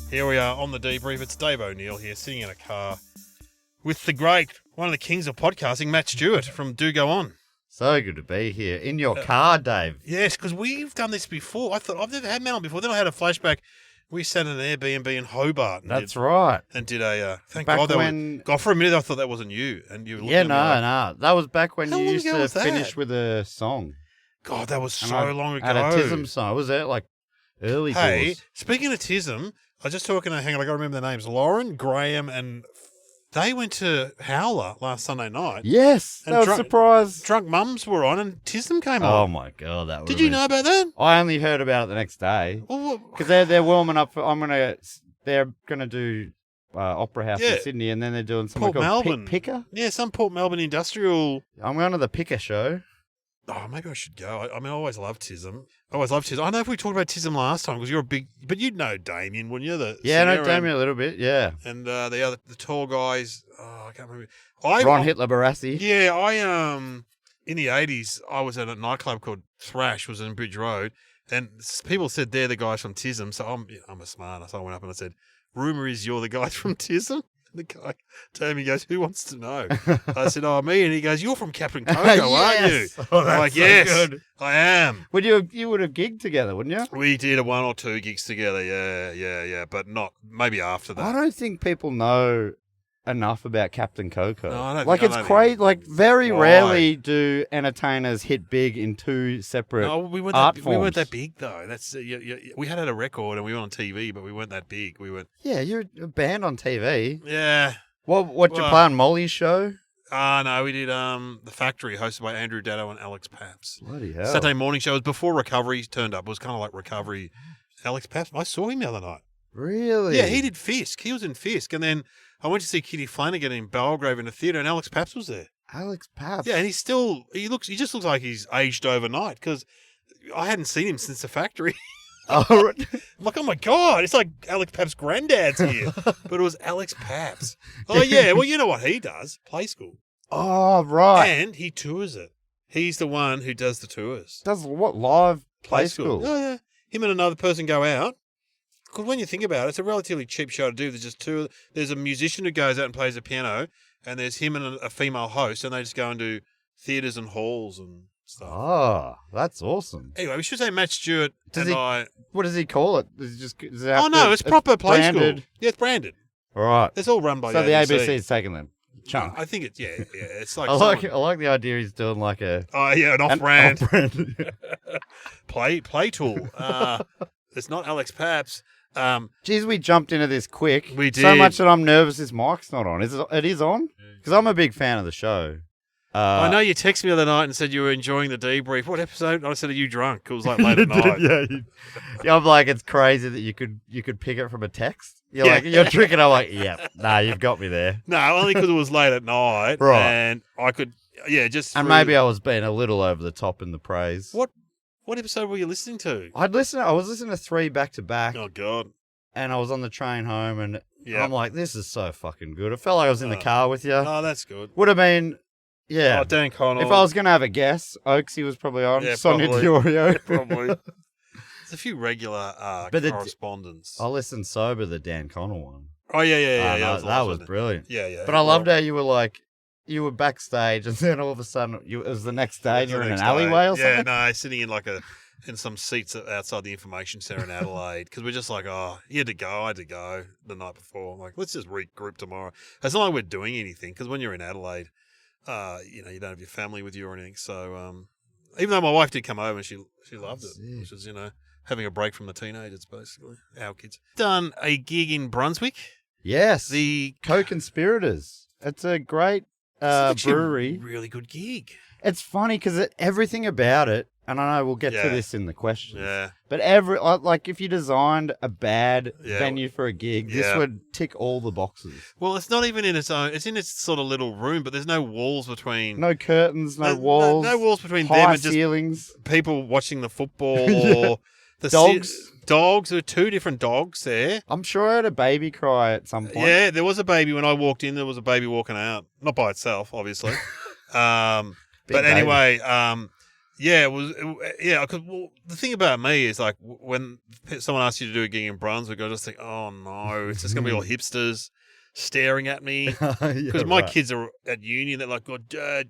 Here we are on the debrief. It's Dave O'Neill here, sitting in a car with the great, one of the kings of podcasting, Matt Stewart from Do Go On. So good to be here. In your car, Dave. Yes, because we've done this before. I thought, I've never had Matt on before. Then I had a flashback. We sat in an Airbnb in Hobart. That's right. And did a, thank Back God, when... God, for a minute I thought that wasn't you. And you were looking Yeah, at me like, no. That was back when How you long used ago to was that? finish with a song. God, that was so long ago. Had a TISM song. Was it like early Hey, doors? speaking of TISM, I was just talking to, hang on, I got to remember their names. Lauren, Graham, and they went to Howler last Sunday night. Yes, And that was surprised. Drunk Mums were on and TISM came on. Oh my God, that was. Did you know about that? I only heard about it the next day because they're warming up for. They're gonna do Opera House in Sydney, and then they're doing something Port called Melbourne. Picker. Yeah, some Port Melbourne industrial. I'm going to the Picker show. Oh, maybe I should go. I mean, I always loved TISM. I don't know if we talked about TISM last time because you're a big, but you'd know Damien, wouldn't you? I know Damien a little bit. Yeah, and the tall guys. Oh, I can't remember. Ron Hitler Barassi. Yeah, I in the 80s, I was at a nightclub called Thrash, was in Bridge Road, and people said they're the guys from TISM. So I'm a smart ass. I went up and I said, "Rumor is you're the guys from TISM." The guy told me, he goes, "Who wants to know?" I said, "Oh, me." And he goes, "You're from Captain Coco, aren't you?" Oh, I'm like, "Yes, good. I am." Would you would have gigged together, wouldn't you? We did one or two gigs together, yeah, but not maybe after that. I don't think people know enough about Captain Coco. No, I don't like think, it's crazy. Like very rarely do entertainers hit big in two separate we weren't art that, forms. We weren't that big though. That's we had a record and we were on TV, but we weren't that big. We weren't. Yeah, you're a band on TV. Yeah. What you play on Molly's show? No, we did The Factory, hosted by Andrew Daddo and Alex Paps. Bloody hell. Saturday morning show. It was before Recovery turned up. It was kind of like Recovery. Alex Paps, I saw him the other night. Really? Yeah, he did Fisk. He was in Fisk. And then I went to see Kitty Flanagan in Belgrave in the theatre, and Alex Paps was there. Alex Paps? Yeah, and he just looks like he's aged overnight because I hadn't seen him since The Factory. Oh, I'm like, oh my God, it's like Alex Paps' granddad's here. But it was Alex Paps. Oh, yeah, well, you know what he does? Play school. Oh, right. And he tours it. He's the one who does the tours. Does what? Live play school? Oh, yeah. Him and another person go out. Because when you think about it, it's a relatively cheap show to do. There's just two. There's a musician who goes out and plays the piano, and there's him and a female host, and they just go and do theatres and halls and stuff. Oh, that's awesome. Anyway, we should say Matt Stewart What does he call it? Does it Oh, no, it's proper play branded? school. Yeah, it's branded. All right. It's all run by so the ABC. So the ABC's taking them. Chunk. I think it's, yeah. It's like I like the idea he's doing like a... Oh, yeah, an off-brand. Off-brand. play tool. It's not Alex Paps. Geez, we jumped into this quick. We did. So much that I'm nervous this mic's not on. It is on? Because I'm a big fan of the show. I know you texted me the other night and said you were enjoying the debrief. What episode? I said, are you drunk? It was like late at night. Yeah, I'm like, it's crazy that you could pick it from a text. You're tricking. I'm like, yeah, nah, you've got me there. No, only because it was late at night. Right. And I could, And maybe I was being a little over the top in the praise. What episode were you listening to? I was listening to 3 back to back. Oh, God. And I was on the train home and I'm like, this is so fucking good. It felt like I was in the car with you. Oh, that's good. Would have been... Yeah. Oh, Dan Connell. If I was going to have a guess, Oaksy was probably on. Yeah, Sonia Diorio. Yeah, probably. There's a few regular correspondents. I listened sober, the Dan Connell one. Oh, yeah. That was brilliant. Yeah. But I loved how you were like, you were backstage and then all of a sudden, it was the next day and you were in an alleyway or something? Yeah, no, sitting in some seats outside the information centre in Adelaide because we're just like, I had to go the night before. I'm like, let's just regroup tomorrow. It's not like we're doing anything because when you're in Adelaide, you don't have your family with you or anything. So even though my wife did come over and she loved it, which is, having a break from the teenagers, basically, our kids. Done a gig in Brunswick. Yes. The Co-Conspirators. It's a great brewery. A really good gig. It's funny because everything about it, and I know we'll get to this in the questions. Yeah. But if you designed a bad venue for a gig, this would tick all the boxes. Well, it's not even in its own. It's in its sort of little room, but there's no walls between. No curtains, no walls. No walls between high them and just ceilings. People watching the football or the dogs. Dogs. There were 2 different dogs there. I'm sure I heard a baby cry at some point. Yeah, there was a baby when I walked in. There was a baby walking out, not by itself, obviously. But anyway, Yeah, it was. Yeah, because the thing about me is like when someone asks you to do a gig in Brunswick, I just think, oh no, it's just gonna be all hipsters staring at me because my kids are at uni and they're like, "Oh, Dad,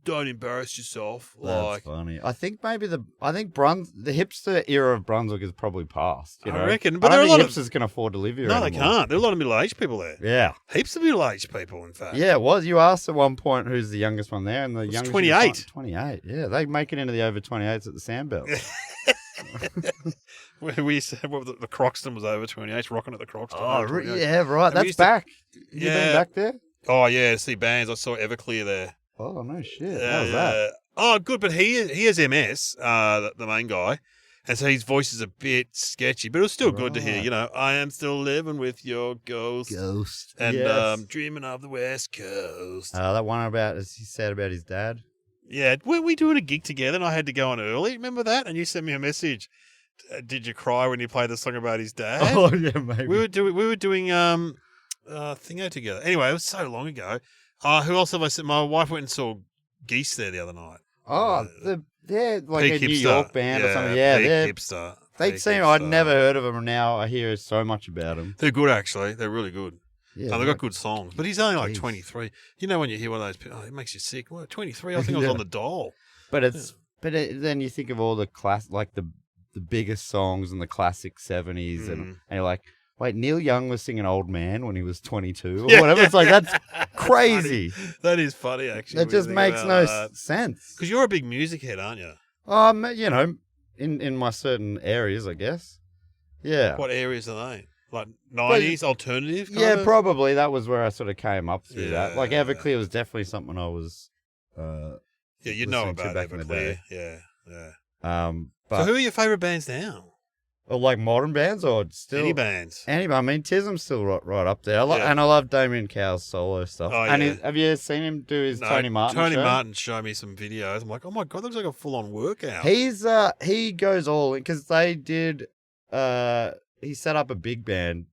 don't embarrass yourself." That's funny. I think maybe the hipster era of Brunswick is probably past. You know? I reckon, but I there are don't a think lot hipsters can afford to live here. No, anymore. they can't. There are a lot of middle-aged people there. Yeah, heaps of middle-aged people, in fact. Yeah, it was. You asked at one point who's the youngest one there, and the youngest 28. 28. Yeah, they make it into the over 28s at the Sandbelt. We used to have, the Croxton was over 28, rocking at the Croxton. Oh, yeah, right. That's back. You been back there? Oh, yeah, to see bands. I saw Everclear there. Oh, no shit. How was that? Oh, good, but he has MS, the main guy, and so his voice is a bit sketchy, but it was still good to hear, you know, I am still living with your ghost. And dreaming of the West Coast. That one about, as he said about his dad. Yeah, weren't we doing a gig together and I had to go on early? Remember that? And you sent me a message. Did you cry when you played the song about his dad? Oh, yeah, maybe. We were doing Thingo together. Anyway, it was so long ago. Who else have I seen? My wife went and saw Geese there the other night. Oh, they're like Peak a New hipster. York band or something. Yeah, they're hipster. They seem. I'd never heard of them, and now I hear so much about them. They're good, actually. They're really good. Yeah, they've got good songs. But he's only like Jeez. 23. You know when you hear one of those people, it makes you sick. What, 23? I think I was on the dole. But then you think of all the like the biggest songs in the classic 70s, and you're like, wait, Neil Young was singing Old Man when he was 22 or whatever. It's like, that's crazy. That is funny, actually. That just makes no sense. Because you're a big music head, aren't you? You know, in my certain areas, I guess. Yeah. What areas are they? Like 90s, alternative? Yeah, of? Probably. That was where I sort of came up through that. Like, Everclear was definitely something I was... yeah, you know about back in the Everclear. day. Yeah. But, so who are your favourite bands now? Or like modern bands or still... Any bands. I mean, Tism's still right up there. And I love Damien Cowell's solo stuff. Oh, and yeah. have you seen him do his Tony Martin Tony show? Martin showed me some videos. I'm like, oh my God, that looks like a full-on workout. He goes all in because they did... he set up a big band,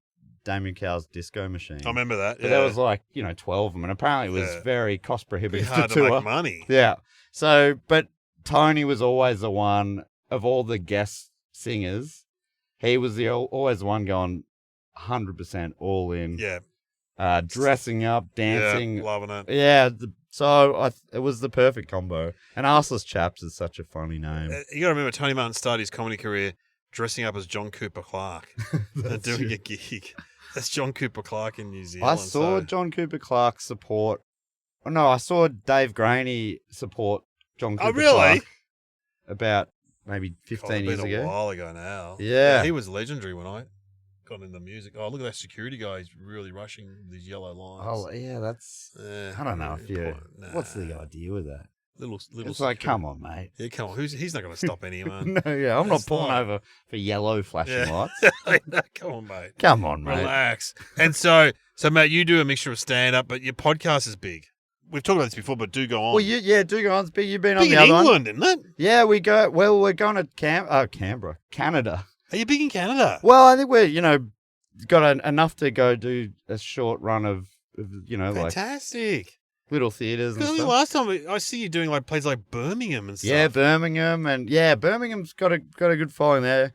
Damien Cowell's Disco Machine. I remember that, But there was like, 12 of them, and apparently it was very cost prohibitive hard to make money. Yeah. So, but Tony was always the one of all the guest singers. He was always the one going 100% all in. Yeah. Dressing up, dancing. Yeah, loving it. Yeah. So it was the perfect combo. And Arseless Chaps is such a funny name. You got to remember, Tony Martin started his comedy career dressing up as John Cooper Clarke and doing a gig. That's John Cooper Clarke in New Zealand. I saw John Cooper Clarke support... Oh, no, I saw Dave Graney support John Cooper Clarke about maybe 15 years ago. A while ago now. Yeah. He was legendary when I got into music. Oh, look at that security guy. He's really rushing these yellow lines. Oh, yeah, that's... I don't know if you... What's the idea with that? Little it's like, come on, mate. Yeah, come on. He's not going to stop anyone. No, yeah, I'm not pulling over for yellow flashing lights. No, come on, mate. Come on, mate. Relax. And so, mate, you do a mixture of stand-up, but your podcast is big. We've talked about this before, but do go on. Well, do go on. It's big. You've been big on the other England, one. isn't it? Yeah, we're going to Canberra, Canada. Are you big in Canada? Well, I think we're, got enough to go do a short run of fantastic. Little theatres and stuff. Last time I see you doing like places like Birmingham and stuff. Yeah, Birmingham Birmingham's got a good following there.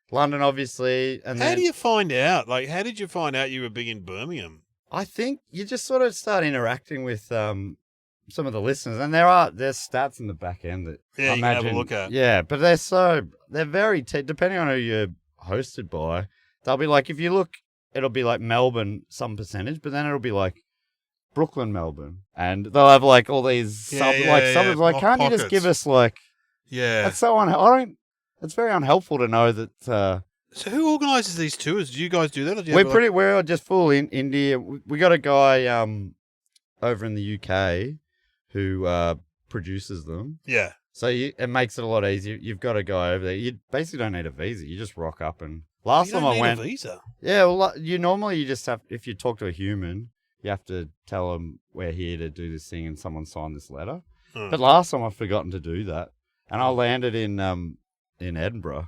London, obviously. And how do you find out? Like, how did you find out you were big in Birmingham? I think you just sort of start interacting with some of the listeners, and there's stats in the back end that I imagine, can have a look at. Yeah, but they're very depending on who you're hosted by. They'll be like, if you look, it'll be like Melbourne some percentage, but then it'll be like Brooklyn, Melbourne, and they'll have like all these suburbs. Like, can't you just give us like? Yeah, that's so it's very unhelpful to know that. So who organises these tours? Do you guys do that? Or do you we're just full in India. We got a guy over in the UK who produces them. Yeah. So it makes it a lot easier. You've got a guy over there. You basically don't need a visa. You just rock up and last time I went. A visa. Yeah, well, you just have, if you talk to a human, you have to tell them we're here to do this thing and someone signed this letter. But last time I've forgotten to do that, and I landed in Edinburgh.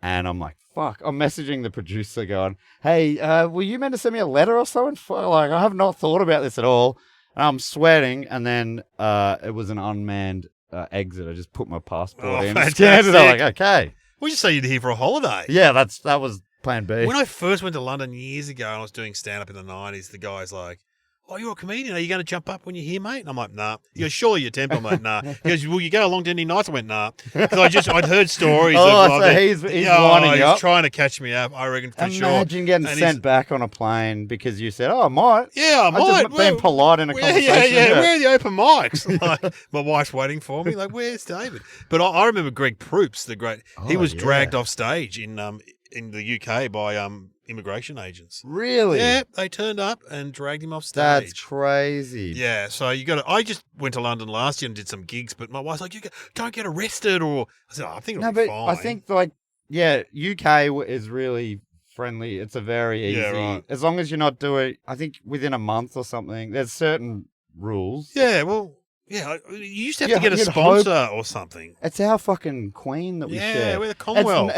And I'm like, fuck. I'm messaging the producer going, hey, were you meant to send me a letter or something? Like, I have not thought about this at all. And I'm sweating. And then it was an unmanned exit, I just put my passport Oh, in, scanned it. I'm like, fantastic. okay, We just say you're here for a holiday. yeah, that was plan B. When I first went to London years ago and I was doing stand up in the 90s, the guy's like, "Oh, you're a comedian. Are you going to jump up when you're here, mate?" And I'm like, "Nah." He goes, "Surely you're temper, mate." Nah. He goes, "Will you go along to any nights?" I went, "Nah." Because I'd heard stories Oh, of so he's lining you he's up. trying to catch me up, I reckon, for sure. Imagine getting And sent back on a plane because you said, "Oh, I might." Yeah, I I might. just being polite in a conversation. Yeah. Where are the open mics? Like, my wife's waiting for me. Like, where's David? But I remember Greg Proops, the great. He was dragged off stage in the UK by immigration agents. Really? Yeah, they turned up and dragged him off stage. That's crazy. Yeah, so you got to. I just went to London last year and did some gigs, but my wife's like, don't get arrested, or I said, I think it'll be fine. I think UK is really friendly. It's a very easy. Yeah, right. As long as you're not doing, I think within a month or something. There's certain rules. Yeah, well, yeah, you used to have to get a sponsor or something. It's our fucking queen that we share. Yeah, we're the Commonwealth.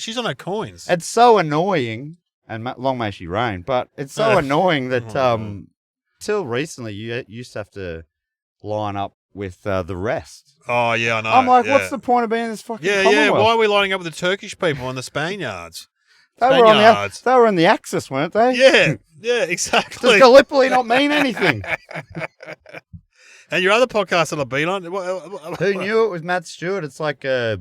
She's on her coins. It's so annoying, and long may she reign. But it's so annoying that till recently you used to have to line up with the rest. Oh yeah, I know. I'm like, what's the point of being in this fucking Commonwealth? Yeah. Why are we lining up with the Turkish people and the Spaniards? They were on the Axis, weren't they? Yeah, exactly. Does Gallipoli not mean anything? And your other podcast that I've been on, who knew it was Matt Stewart? It's like a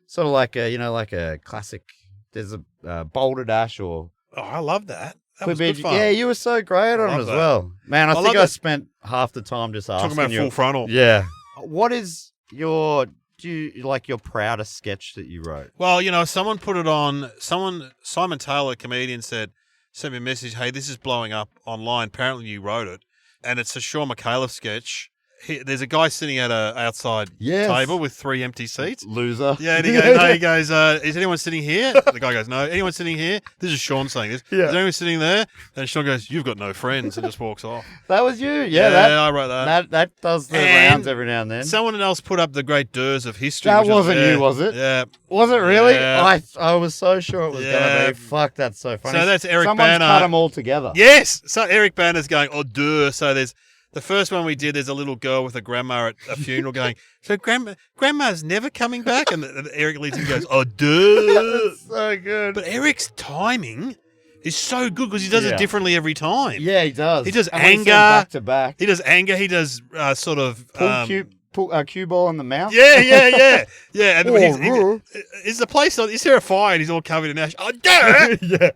sort of like a classic. There's a Boulder Dash or. Oh, I love that. That was good fun. Yeah, you were so great on it as well, man. I think I spent half the time just asking talking about full frontal. Yeah. What is your proudest sketch that you wrote? Well, someone put it on. Simon Taylor, comedian, sent me a message. Hey, this is blowing up online. Apparently, you wrote it, and it's a Sean McAuliffe sketch. There's a guy sitting at a outside table with 3 empty seats. Loser. Yeah, and he goes, is anyone sitting here? The guy goes, no. Anyone sitting here? This is Sean saying this. Yeah. Is anyone sitting there? And Sean goes, you've got no friends, and just walks off. That was you. Yeah, I wrote that. That does the rounds every now and then. Someone else put up the great Durs of history. That wasn't you, was it? Yeah. Was it really? Yeah. I was so sure it was going to be. Fuck, that's so funny. So that's Eric Someone's Banner. cut them all together. Yes. So Eric Banner's going, oh, duh. So there's... The first one we did, there's a little girl with a grandma at a funeral going, so grandma's never coming back? And Eric leads and goes, oh, duh. That's so good. But Eric's timing is so good because he does it differently every time. Yeah, he does. He does and anger. Back to back. He does anger. He does sort of... Pull cue ball in the mouth. Yeah. And is the place... Is there a fire and he's all covered in ash? Oh, duh. Yeah.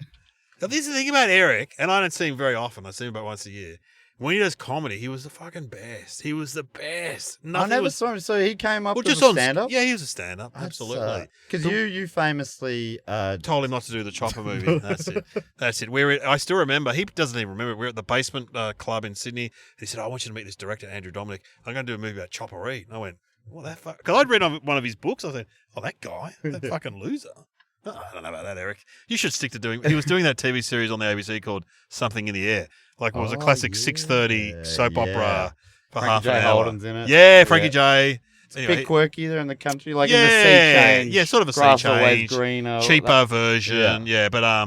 Now, this is the thing about Eric, and I don't see him very often. I see him about once a year. When he does comedy, he was the fucking best. He was the best. I never saw him. So he came up just as a stand-up? Yeah, he was a stand-up. Absolutely. Because you famously... told him not to do the Chopper movie. That's it. I still remember. He doesn't even remember. We're at the Basement Club in Sydney. He said, I want you to meet this director, Andrew Dominic. I'm going to do a movie about Chopper Reed. And I went, what that fuck? Because I'd read one of his books. I said, oh, that guy, that fucking loser. Oh, I don't know about that, Eric. You should stick to doing... He was doing that TV series on the ABC called Something in the Air. Like it was a classic 6:30 soap opera for Frankie half J. an hour. Holden's in it. Yeah, Frankie J. It's a bit quirky there in the country, like in the sea change. Yeah, sort of a grass sea change. Greener, cheaper version. Yeah, but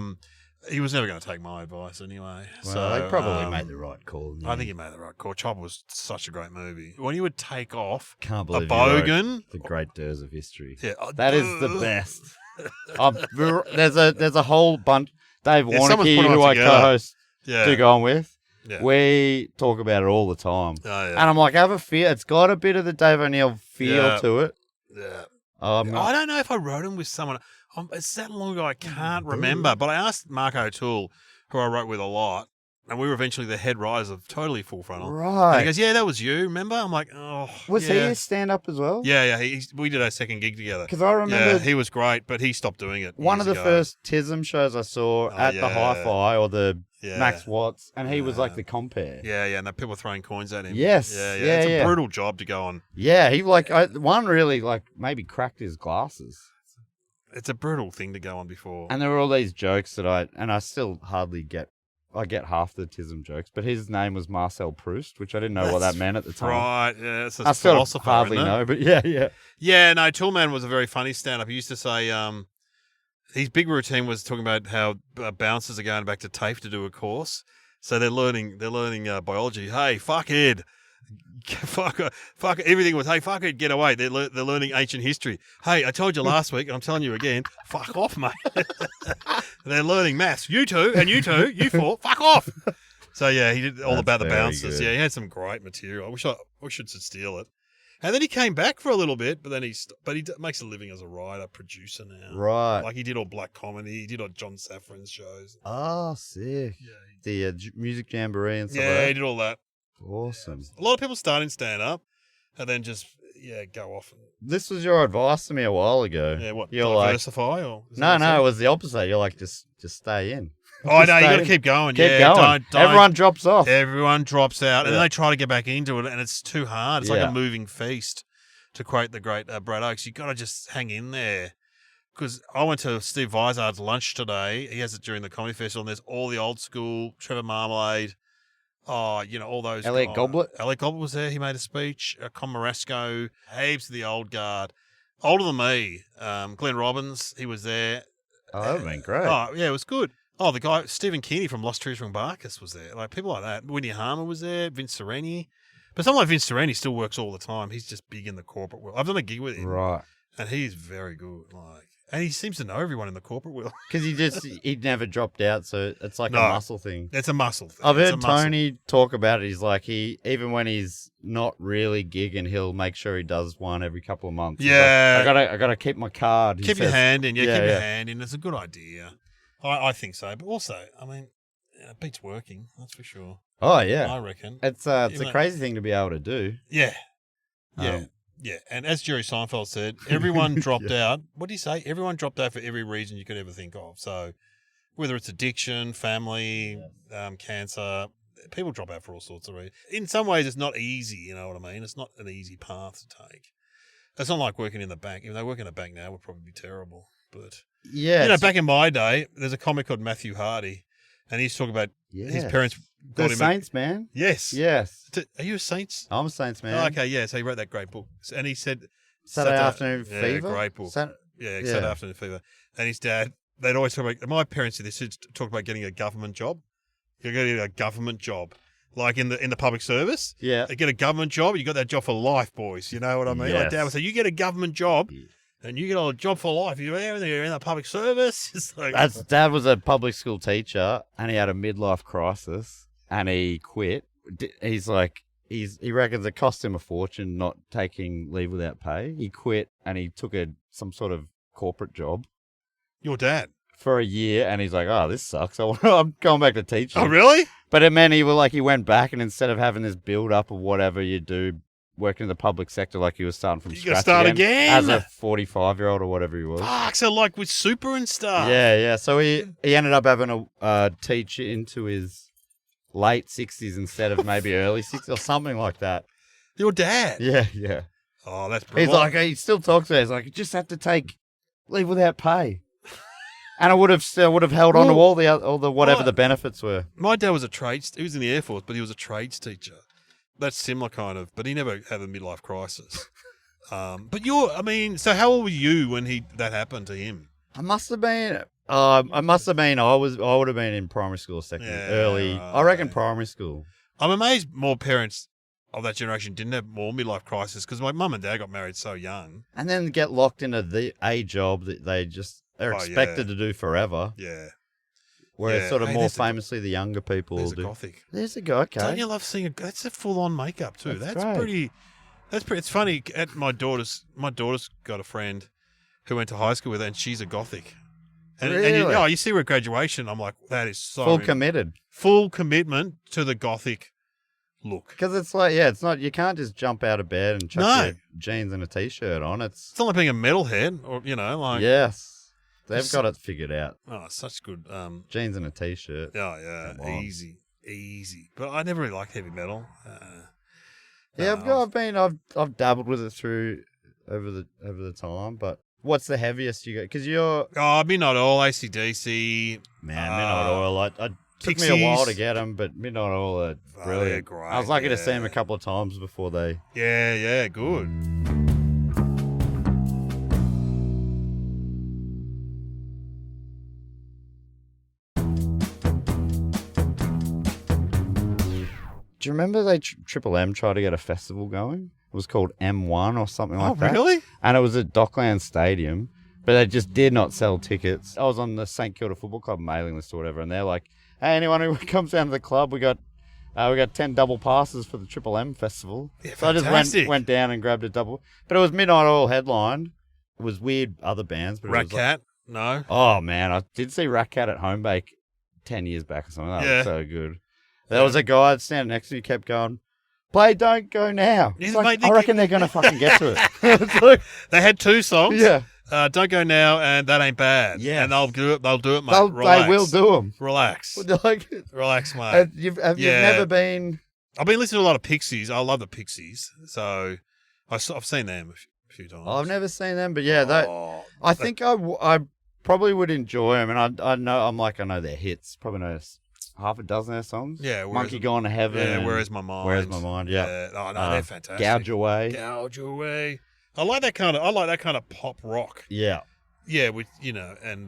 he was never going to take my advice anyway. Well, so they probably made the right call. I think he made the right call. Chopper was such a great movie. When you would take off a bogan, the great Durs of history. Yeah, that is the best. There's a whole bunch. Dave Warnicky, who I co-host, to go on with. Yeah. We talk about it all the time. Oh, yeah. And I'm like, I have a feel. It's got a bit of the Dave O'Neill feel to it. Yeah. I don't know if I wrote him with someone. It's that long ago, I can't remember. But I asked Mark O'Toole, who I wrote with a lot, and we were eventually the head writers of Totally Full Frontal. Right. And he goes, yeah, that was you, remember? I'm like, oh. Was he a stand-up as well? Yeah. We did our second gig together. Because I remember... Yeah, he was great, but he stopped doing it. One of the first TISM shows I saw at the Hi-Fi or the Max Watts, and he was like the compere. Yeah, and the people were throwing coins at him. Yes. Yeah. It's a brutal job to go on. Yeah, he one really maybe cracked his glasses. It's a brutal thing to go on before. And there were all these jokes that I still hardly get. I get half the TISM jokes, but his name was Marcel Proust, which I didn't know what that meant at the time. Right, yeah, it's a I still philosopher, hardly know, but yeah. Yeah, no, Toolman was a very funny stand-up. He used to say his big routine was talking about how bouncers are going back to TAFE to do a course. So they're learning biology. Hey, fuckhead. Fuck everything was, hey, fuck it, get away. They're learning ancient history. Hey, I told you last week, and I'm telling you again, fuck off, mate. They're learning maths. You two, you four, fuck off. So, yeah, he did all That's about the very bouncers. good. Yeah, he had some great material. I wish I should steal it. And then he came back for a little bit, but then he makes a living as a writer, producer now. Right. Like he did all black comedy. He did all John Safran's shows. Oh, sick. Yeah, The music jamboree and stuff yeah, like he that. did all that. Awesome. A lot of people start in stand-up and then just, go off. This was your advice to me a while ago. Yeah, what, You're like, diversify? Or no, it was the opposite. You're like, just stay in. Oh, no, you got to Stay- keep going. Keep yeah, going. Don't, Everyone drops off. Everyone drops out, and Yeah. then they try to get back into it, and it's too hard. It's like Yeah. a moving feast, to quote the great Brad Oakes. You got to just hang in there. Because I went to Steve Vizard's lunch today. He has it during the comedy festival, and there's all the old school Trevor Marmalade. Oh, all those. Elliot Goblet? Elliot Goblet was there. He made a speech. Con Marasco, heaps of the old guard. Older than me. Glenn Robbins, he was there. Oh, that would have been great. Oh, yeah, it was good. Oh, the guy, Stephen Kearney from Lost Trees from Barkus was there. Like, people like that. Winnie Harmer was there. Vince Sereni. But someone like Vince Sereni still works all the time. He's just big in the corporate world. I've done a gig with him. Right. And he's very good. And he seems to know everyone in the corporate world. Because he'd never dropped out, so it's like No. a muscle thing. It's a muscle thing. I've It's a heard muscle. Tony talk about it. He's like, even when he's not really gigging, he'll make sure he does one every couple of months. He's Yeah. like, I gotta keep my card. he Keep your says. hand in. Yeah, Yeah, keep your yeah. hand in. It's a good idea. I think so. But also, I mean, it beats working. That's for sure. Oh yeah, I reckon. it's Even a though- crazy thing to be able to do. Yeah. Yeah. Um, Yeah. And as Jerry Seinfeld said, everyone dropped out. What did he say? Everyone dropped out for every reason you could ever think of. So whether it's addiction, family, cancer, people drop out for all sorts of reasons. In some ways, it's not easy. You know what I mean? It's not an easy path to take. It's not like working in the bank. Even though working in a bank now would probably be terrible. But, Yeah, back in my day, there's a comic called Matthew Hardy. And he's talking about his parents got the him. Saints, man. Yes. Yes, Are you a Saints? I'm a Saints man. Oh, okay, yeah. So he wrote that great book. And he said, Saturday Afternoon yeah, Fever. great book. Yeah. Saturday Afternoon Fever. And his dad, they'd always talk about, my parents did this, they'd talk about getting a government job. You're getting a government job. Like in the public service. Yeah. They get a government job, you got that job for life, boys. You know what I mean? Like Yes. Dad would say, you get a government job, and you get a job for life. You're in the public service. It's like, Dad was a public school teacher, and he had a midlife crisis, and he quit. He's like, he reckons it cost him a fortune not taking leave without pay. He quit, and he took some sort of corporate job your dad. for a year, and he's like, oh, this sucks. I'm going back to teaching. Oh, really? But it meant he went back, and instead of having this build up of whatever you do, working in the public sector, like he was starting from You scratch gotta start again. as a 45-year-old or whatever he was. Fuck, so like with super and stuff. Yeah. So he ended up having to teach into his late 60s instead of maybe early 60s or something like that. Your dad. Yeah. Oh, that's He's brilliant. like, he still talks to me. He's like, you just have to take leave without pay. And I would have held on to all the whatever the benefits were. My dad was he was in the Air Force, but he was a trades teacher. That's similar kind of, but he never had a midlife crisis. So how old were you when that happened to him? I must have been. I would have been in primary school or secondary, early. right. I reckon primary school. I'm amazed more parents of that generation didn't have more midlife crisis because my mum and dad got married so young. And then get locked into a job that they're expected to do forever. Yeah. Whereas Yeah. sort of Hey, more there's a- famously the younger people There's a do. gothic. There's a go. Okay. Don't you love seeing that's a full-on makeup too. That's That's great. pretty. It's funny. At my daughter's got a friend who went to high school with her, and she's a gothic. And Really? you see her at graduation. I'm like, that is so Full committed. full commitment to the gothic look. Because it's like, it's not, you can't just jump out of bed and chuck No. your jeans and a t-shirt on. It's, It's not like being a metalhead, or like yes. They've It's- got it figured out. oh, such good. Jeans and a t-shirt. Yeah, Come on. easy. But I never really liked heavy metal. Yeah, no, I've dabbled with it through over the time. But what's the heaviest you got? Because you're Midnight Oil, AC/DC. Midnight Oil. It took me Pixies. a while to get them, but Midnight Oil are Oh, brilliant. they're great, I was lucky to see them yeah. a couple of times before they. Yeah, good. Do you remember they Triple M tried to get a festival going? It was called M1 or something like that. Oh, really? And it was at Dockland Stadium, but they just did not sell tickets. I was on the St Kilda Football Club mailing list or whatever, and they're like, "Hey, anyone who comes down to the club, we got 10 double passes for the Triple M festival." Yeah, so I fantastic. just went down and grabbed a double. But it was Midnight Oil headlined. It was weird other bands. But Rat it was Cat? No. oh, man. I did see Rat Cat at Home Bake 10 years back or something. That Yeah. was so good. There was a guy standing next to me, kept going, "Play Don't Go Now." Yeah, It's like, mate, I reckon they're going to fucking get to it. It's like, They had 2 songs. yeah. Don't Go Now and That Ain't Bad. Yes. And they'll do it, mate. They will do them. Relax. Like, Relax, mate. have you Yeah. never been... I've been listening to a lot of Pixies. I love the Pixies. So I've seen them a few times. I've never seen them, but yeah, Oh, I think I probably would enjoy them, and I know their hits. Probably know half a dozen of their songs. yeah. Monkey Gone to Heaven. Yeah, and Where's My Mind? Where's My Mind? Yeah. Oh, no, they're fantastic. Gouge Away. Gouge Away. I like that kind of pop rock. Yeah. Yeah, and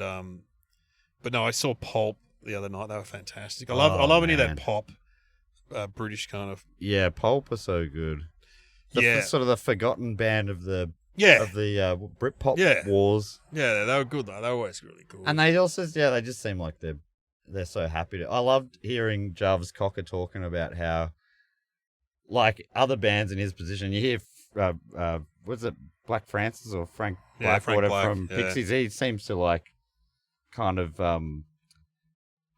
but no, I saw Pulp the other night. They were fantastic. I love any of man. that pop, British kind of. Yeah, Pulp are so good. Sort of the forgotten band of the Britpop Yeah. wars. Yeah, they were good though. They were always really cool. And they also, they just seem like they're so happy to. I loved hearing Jarvis Cocker talking about how, like other bands in his position, you hear, what's it, Black Francis or Frank Black Frank or whatever Black, from yeah. Pixies. He seems to like kind of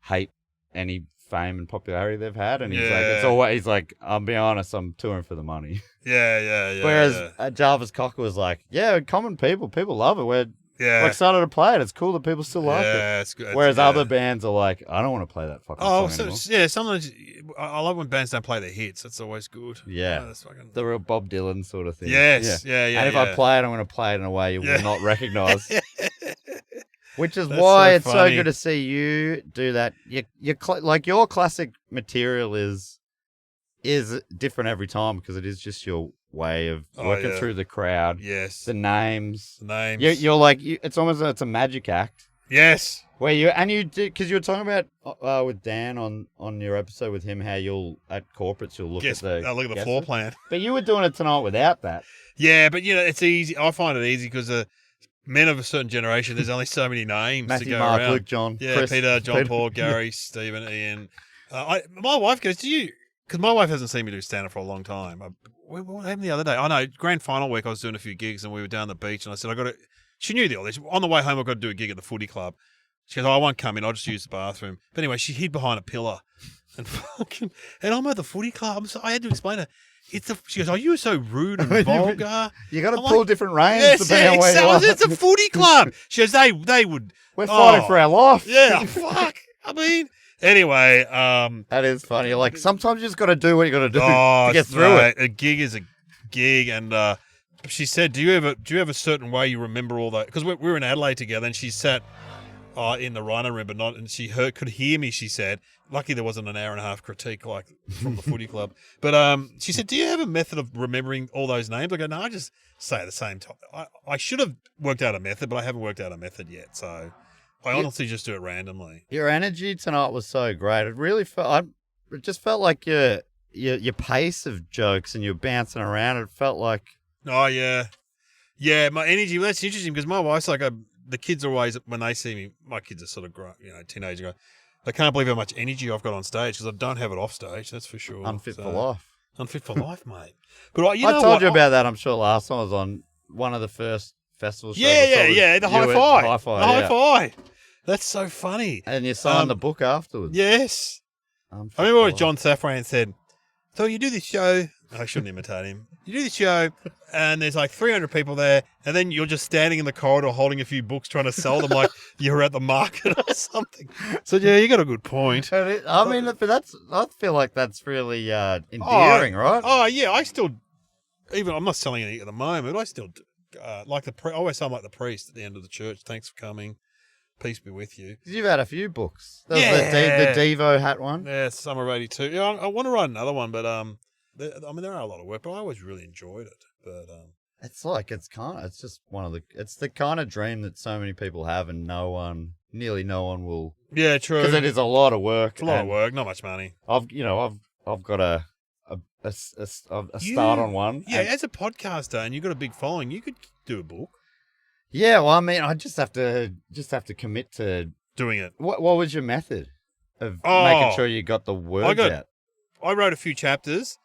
hate any fame and popularity they've had, and he's like, it's always like, I'll be honest, I'm touring for the money. Yeah. Whereas Jarvis Cocker was like, yeah, common people love it. We're excited to play it. It's cool that people still like it. It's good. Whereas other bands are like, I don't want to play that fucking song anymore. Sometimes I love when bands don't play their hits. That's always good. Yeah. Oh, that's fucking... The real Bob Dylan sort of thing. Yes, yeah. And if I play it, I'm going to play it in a way you will not recognise. Which is That's why so it's funny. so good to see you do that. Like your classic material is different every time because it is just your way of working through the crowd. Yes. The names. You're like, it's almost it's a magic act. Yes. Where you did, because you were talking about with Dan on your episode with him how you'll at corporates you'll look at the floor plan. But you were doing it tonight without that. Yeah, but it's easy. I find it easy because men of a certain generation, there's only so many names Matthew, to go Mark, around. Luke, John, Yeah, Chris, Peter, John, Paul, Gary, Stephen, Ian. My wife goes, "Do you?" Because my wife hasn't seen me do stand-up for a long time. What happened the other day? I know, grand final week, I was doing a few gigs and we were down the beach and I said, I got to... She knew all this. On the way home, I've got to do a gig at the footy club. She goes, I won't come in. I'll just use the bathroom. But anyway, she hid behind a pillar. And I'm at the footy club. I had to explain to her. She goes, you were so rude and vulgar. You got to pull different reins. Yes, depending on where you are. it's a footy club. She goes, they would... We're fighting for our life. Yeah, fuck. I mean... Anyway, that is funny. Like sometimes you just got to do what you got to do to get through it. A gig is a gig, and she said, "Do you have a certain way you remember all that?" Because we were in Adelaide together, and she sat in the rhino room, but not, and she could hear me. She said, "Lucky there wasn't an hour and a half critique like from the footy club." But she said, "Do you have a method of remembering all those names?" I go, "No, I just say at the same time. I should have worked out a method, but I haven't worked out a method yet, so." I honestly just do it randomly. Your energy tonight was so great. It really felt. It just felt like your pace of jokes and you're bouncing around. It felt like. Oh yeah, my energy. Well, that's interesting because my wife's like the kids are always when they see me. My kids are sort of grown, teenager. They can't believe how much energy I've got on stage because I don't have it off stage. That's for sure. Unfit for life. Unfit for life, mate. But I told you about that. I'm sure last time I was on one of the first festival shows. Yeah. The hi-fi. The hi-fi. That's so funny. And you signed the book afterwards. Yes. I remember what John Safran said. So you do this show. I shouldn't imitate him. You do this show, and there's like 300 people there, and then you're just standing in the corridor holding a few books trying to sell them like you're at the market or something. So, yeah, you got a good point. I mean, but I feel like that's really endearing, right? Oh, yeah. I'm not selling anything at the moment, but I still I always sound like the priest at the end of the church. Thanks for coming. Peace be with you. You've had a few books. There was the Devo hat one. Yeah, Summer of '82. Yeah, I want to write another one, but there are a lot of work, but I always really enjoyed it. But it's just it's the kind of dream that so many people have, and nearly no one will. Yeah, true. Because it is a lot of work. It's a lot of work, not much money. I've got a start on one. Yeah, as a podcaster and you've got a big following, you could do a book. Yeah, well, I mean, I just have to commit to doing it. What was your method of making sure you got the words out? I wrote a few chapters,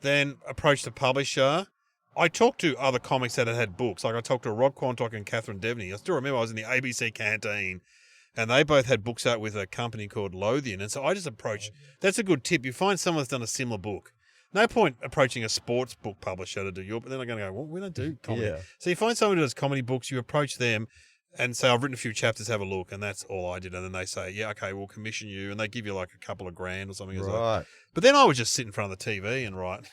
then approached a publisher. I talked to other comics that had books. Like I talked to Rob Quantock and Catherine Devney. I still remember I was in the ABC canteen and they both had books out with a company called Lothian. And so I just approached. That's a good tip. You find someone that's done a similar book. No point approaching a sports book publisher to do your, but then they're going to go, well, we don't do comedy. Yeah. So you find someone who does comedy books, you approach them and say, I've written a few chapters, have a look. And that's all I did. And then they say, yeah, okay, we'll commission you. And they give you like a couple of grand or something. Right. But then I would just sit in front of the TV and write.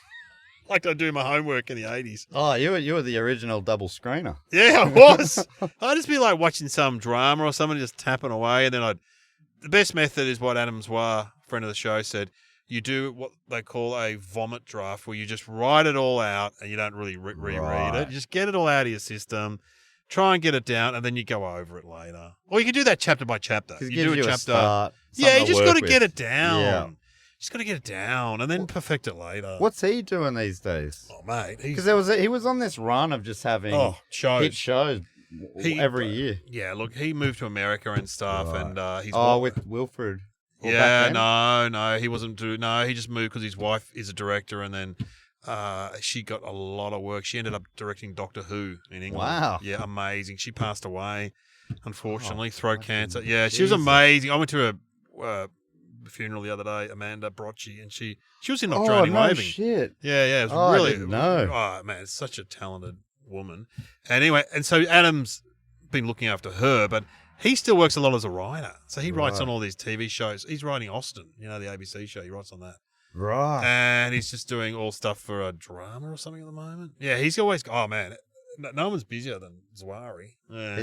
Like I do my homework in the 80s. Oh, you were the original double screener. Yeah, I was. I'd just be like watching some drama or somebody just tapping away. And then the best method is what Adam Zwar, friend of the show, said. You do what they call a vomit draft where you just write it all out and you don't really reread it. You just get it all out of your system, try and get it down, and then you go over it later. Or you can do that chapter by chapter. You do a chapter. Yeah, you just got to get it down. Yeah. Just got to get it down and then perfect it later. What's he doing these days? Oh, mate. Because he was on this run of just having hit shows every year. Yeah, look, he moved to America and stuff. Right. And he's with Wilfred. Yeah, no, he wasn't he just moved because his wife is a director and then she got a lot of work. She ended up directing Doctor Who in England. Wow. Yeah, amazing. She passed away, unfortunately, throat cancer. Yeah, she was amazing. I went to her funeral the other day, Amanda Brocci, and she was in Nocturne Waving. Shit. Yeah, it was really. I didn't know. Oh man, it's such a talented woman. Anyway, and so Adam's been looking after her, but he still works a lot as a writer. So he writes on all these TV shows. He's writing Austin, the ABC show. He writes on that. Right. And he's just doing all stuff for a drama or something at the moment. Yeah, he's always. Oh man, no one's busier than Zwari. Yeah.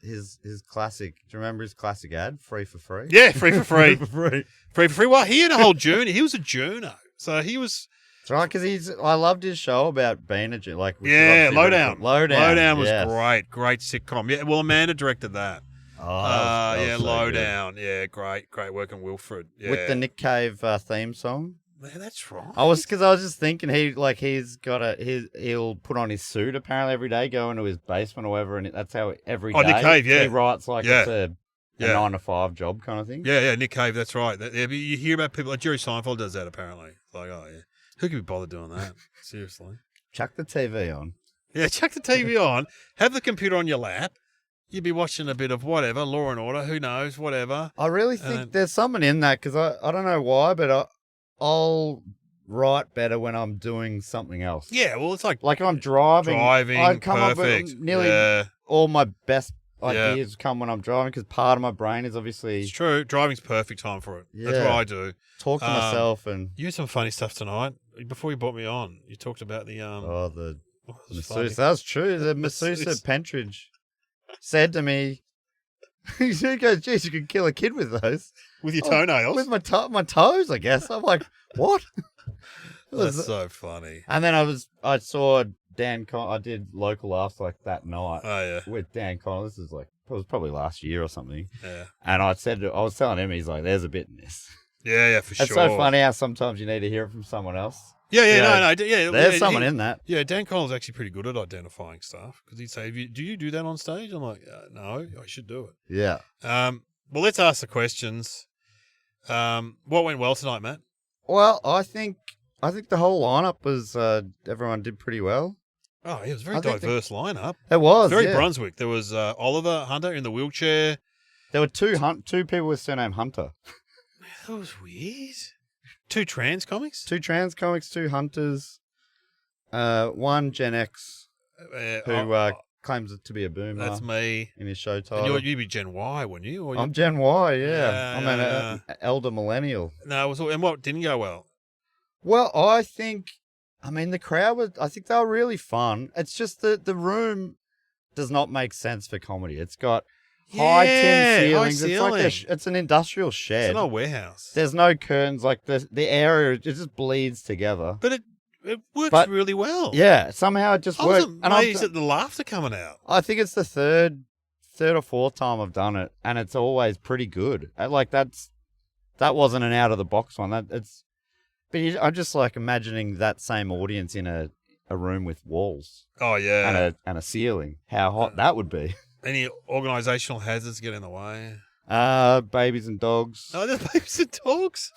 His classic. Do you remember his classic ad? Free for free. Yeah, free for free. Free for free. Well, he had a whole journey. He was a journo, so he was. That's right, because I loved his show about being a like. Lowdown. Lowdown was great sitcom. Yeah, well, Amanda directed that. Oh, Lowdown. Good. Yeah, great work on Wilfred. Yeah. With the Nick Cave theme song. Yeah, that's right. I was just thinking he'll put on his suit apparently every day, go into his basement or whatever, and that's how every day Nick Cave, yeah. He writes like it's a 9-to-5 job kind of thing. Yeah, Nick Cave, that's right. You hear about people like Jerry Seinfeld does that apparently. It's like, oh yeah, who can be bothered doing that? Seriously. Chuck the TV on. Yeah, chuck the TV on. Have the computer on your lap. You'd be watching a bit of whatever, Law and Order, who knows, whatever. I really think there's something in that because I don't know why, but I'll write better when I'm doing something else. Yeah, well, it's like if I'm driving, I come perfect. Up with nearly all my best ideas come when I'm driving because part of my brain is obviously. It's true. Driving's perfect time for it. Yeah. That's what I do. Talk to myself and. You had some funny stuff tonight. Before you brought me on, you talked about the the masseuse. That's true. The masseuse at Pentridge said to me, he goes, geez, you could kill a kid with those. With your toenails? With my toes, I guess. I'm like, what? That's so funny. And then I saw Dan I did local laughs like that night. Oh, yeah. With Dan Connell. This is it was probably last year or something. Yeah. And I was telling him, he's like, there's a bit in this. Yeah, for sure. It's so funny how sometimes you need to hear it from someone else. Yeah, There's someone in that. Yeah, Dan Connell's actually pretty good at identifying stuff because he'd say, do you do that on stage? I'm like, no, I should do it. Yeah. Well, let's ask the questions. What went well tonight, Matt? Well, I think the whole lineup was everyone did pretty well. Oh, yeah, it was a very diverse lineup. It was very Brunswick. There was Oliver Hunter in the wheelchair. There were two people with surname Hunter. That was weird. Two trans comics? Two trans comics, two hunters. One Gen X who claims it to be a boomer. That's me. In his show title. And you'd be Gen Y, wouldn't you? I'm Gen Y, yeah. I'm an elder millennial. No, and what didn't go well? Well, the crowd I think they were really fun. It's just that the room does not make sense for comedy. It's got high tin ceilings. It's an industrial shed. It's not a warehouse. There's no curtains. Like the area, it just bleeds together. But it works really well. Yeah, somehow it just works. I was amazed at the laughter coming out. I think it's the third or fourth time I've done it, and it's always pretty good. That wasn't an out of the box one. But I'm just like imagining that same audience in a room with walls Oh yeah. and a ceiling. How hot that would be. Any organisational hazards get in the way? Babies and dogs. Oh, there's babies and dogs.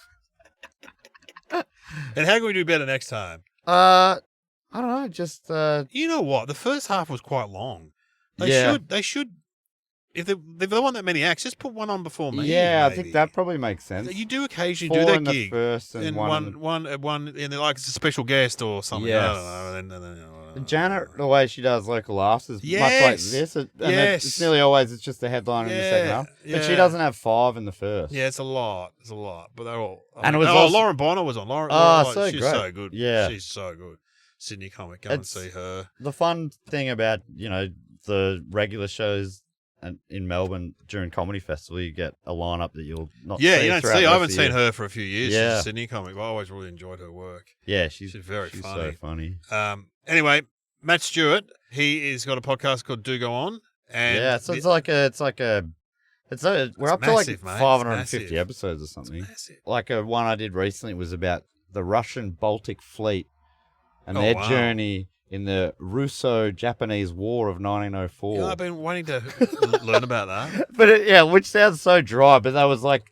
And how can we do better next time? I don't know. Just You know what? The first half was quite long. Yeah. They should. If they want that many acts, just put one on before me. yeah, I maybe. think that probably makes sense. You do occasionally 4 do that in the gig. first and one, and they're like it's a special guest or something. Yes. I don't know. And then, Janet, the way she does local laughs is much like Yes. this. And Yes. it's nearly always it's just the headline in the second half. But she doesn't have 5 in the first. Yeah, it's a lot. But they're all. And it was also- Lauren Bonner was on. Lauren, so she's great. so good. Yeah. She's so good. Sydney comic. Go and It's- see her. The fun thing about, the regular shows in Melbourne during Comedy Festival, you get a lineup that you'll not Yeah, see you don't throughout see. the I rest haven't of the seen year. her for a few years. Yeah. She's a Sydney comic. I always really enjoyed her work. Yeah, She's very she's funny. so funny. Anyway, Matt Stewart, he's got a podcast called Do Go On. And Yeah, so we're up to like massive, mate. It's 550 massive. episodes or something. massive. Like one I did recently was about the Russian Baltic Fleet and Oh, their wow. journey in the Russo-Japanese War of 1904. Yeah, I've been wanting to learn about that. But which sounds so dry, but that was like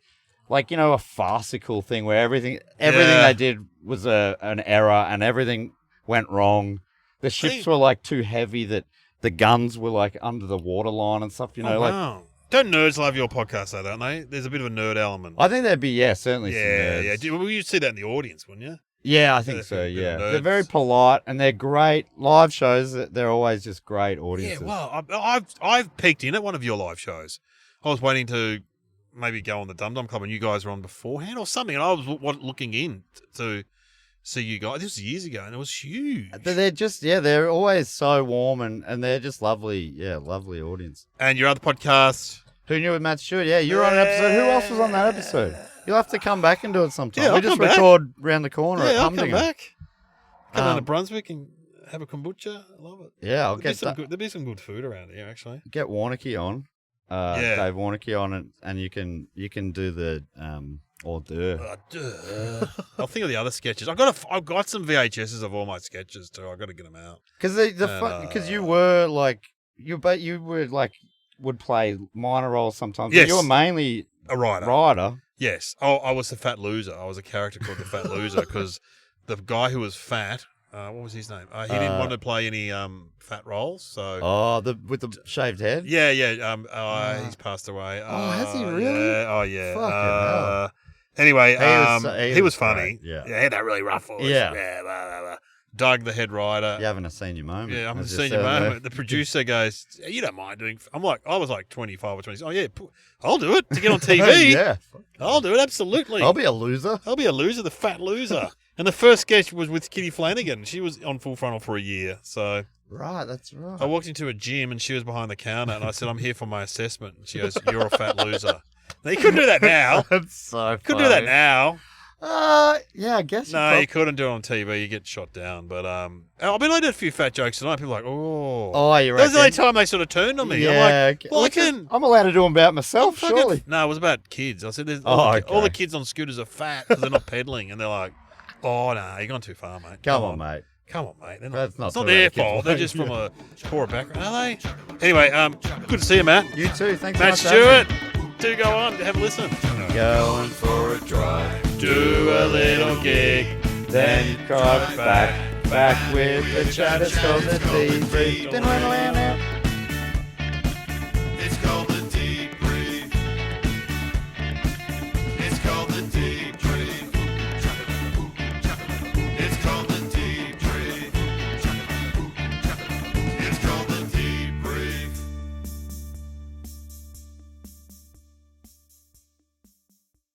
a farcical thing where everything they did was an error and everything went wrong. The ships were like too heavy that the guns were like under the waterline and stuff. Wow. Don't nerds love your podcast though, don't they? There's a bit of a nerd element. I think there'd be certainly some Yeah. nerds. Well, you'd see that in the audience, wouldn't you? Yeah, I think They're so. a bit Yeah, of they're nerds. very polite and they're great live shows. They're always just great Yeah. audiences. Well, I've peeked in at one of your live shows. I was waiting to maybe go on the Dum Dum Club, and you guys were on beforehand or something, and I was looking in to see you guys. This was years ago, and it was huge. But they're just they're always so warm and they're just lovely. Yeah, lovely audience. And your other podcast. Who knew with Matt Stewart? Yeah, you were on an episode. Who else was on that episode? You'll have to come back and do it sometime. Yeah, we I'll just come back. record round the corner at Yeah, I'll come Humdinger. back. Come down to Um, Brunswick and have a kombucha. I love it. Yeah, I'll There'll be some good food around here, actually. get Warnicky on. Yeah. Dave Warnicky on, and you can do the hors d'oeuvre. I'll think of the other sketches. I've got some VHSs of all my sketches too. I've got to get them out. Because because you were like would play minor roles sometimes. Yes. But you were mainly A writer. writer. Yes. Oh, I was the fat loser. I was a character called the fat loser because the guy who was fat, what was his name? He didn't want to play any fat roles. So With the shaved head. yeah. He's passed away. has he really? Yeah. Oh yeah. Fucking hell. Anyway, he was funny. great, yeah. He had that really rough voice. Yeah. Blah, blah, blah. Doug, the head writer. You having a senior moment. Yeah, I'm as a you senior said there. moment. The producer goes, "You don't mind doing?" I was like 25 or 26. Oh yeah, I'll do it to get on TV. Yeah. I'll do it absolutely. I'll be a loser. I'll be a loser, the fat loser. And the first sketch was with Kitty Flanagan. She was on Full Frontal for a year. So Right, that's right. I walked into a gym and she was behind the counter and I said, "I'm here for my assessment." And she goes, "You're a fat loser." Now, you couldn't do that now. That's so Couldn't do that now. Yeah, I guess. No, you couldn't do it on TV. You get shot down. But I did a few fat jokes tonight. People are like, "Oh, you that was the only reckon? time they sort of turned on me." Yeah, I'm like, "Well, I listen, can." I'm allowed to do them about myself, Fucking- surely. No, it was about kids. I said, "There's Oh, all okay. the kids on scooters are fat because they're not pedaling," and they're like, "Oh no, you're gone too far, mate. Come on, mate. Come on, mate. They're That's not it's not the way their the kids fault. They're work. just from a poor background, are they?" Anyway, good to see you, Matt. You too. Thanks Matt so much. Stewart. Do go on. Have a listen. Going for a drive. Do a little gig. Then drive back with the chatter, cause the TV.